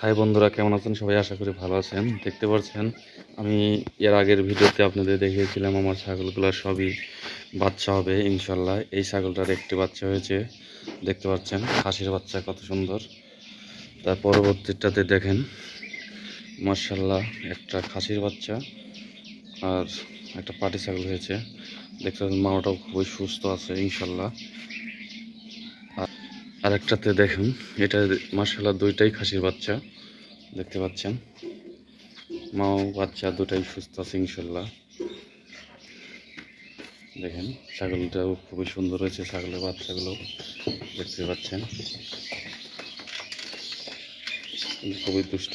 High বন্ধুরা, কেমন আছেন সবাই? আশা করি ভালো আছেন। দেখতে পাচ্ছেন আমি এর আগের ভিডিওতে আপনাদের দেখিয়েছিলাম আমার ছাগলগুলোর সবই বাচ্চা হবে ইনশাল্লাহ। এই ছাগলটার একটি বাচ্চা হয়েছে, দেখতে পাচ্ছেন খাসির বাচ্চা কত সুন্দর। তার পরবর্তীটাতে দেখেন মাশাল্লাহ একটা খাসির বাচ্চা আর একটা পাটি ছাগল হয়েছে। দেখতে পাচ্ছেন মাওটাও খুবই সুস্থ আছে ইনশাল্লাহ। আর একটাতে দেখুন, এটা মাশাল্লাহ দুইটাই খাসির বাচ্চা, দেখতে পাচ্ছেন মাও বাচ্চা দুটাই সুস্থ আছে ইনশাল্লাহ। দেখেন ছাগলটাও খুবই সুন্দর হয়েছে, ছাগলের বাচ্চাগুলো দেখতে পাচ্ছেন খুবই দুষ্ট।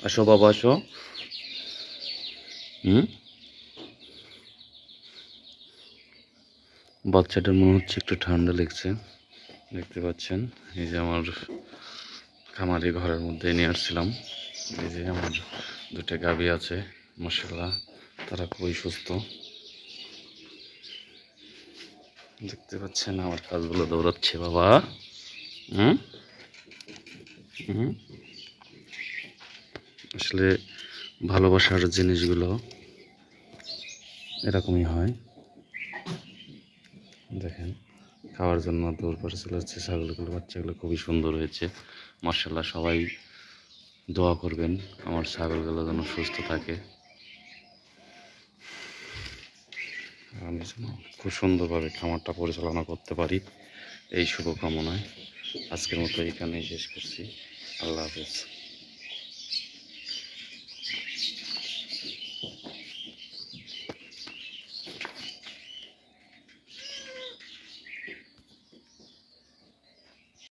আসো বাবা আসো। বাচ্চাটার মনে হচ্ছে একটু ঠান্ডা লেগছে, দেখতে পাচ্ছেন। এই যে আমার খামারি ঘরের মধ্যে নিয়ে আসছিলাম। এই যে আমার দুটো গাভী আছে মাশাআল্লাহ, তারা খুবই সুস্থ। দেখতে পাচ্ছেন আমার কাজগুলো দৌড়াচ্ছে বাবা। হুম হুম আসলে ভালোবাসার জিনিসগুলো এরকমই হয়। দেখেন খাওয়ার জন্য দৌড় পড়ে চলে যাচ্ছে। ছাগলগুলো বাচ্চাগুলো খুবই সুন্দর হয়েছে মাশাআল্লাহ। সবাই দোয়া করবেন আমার ছাগলগুলো যেন সুস্থ থাকে, আমি যেন খুব সুন্দরভাবে খামারটা পরিচালনা করতে পারি, এই শুভকামনায় আজকের মতো এখানেই শেষ করছি। আল্লাহ হাফেজ।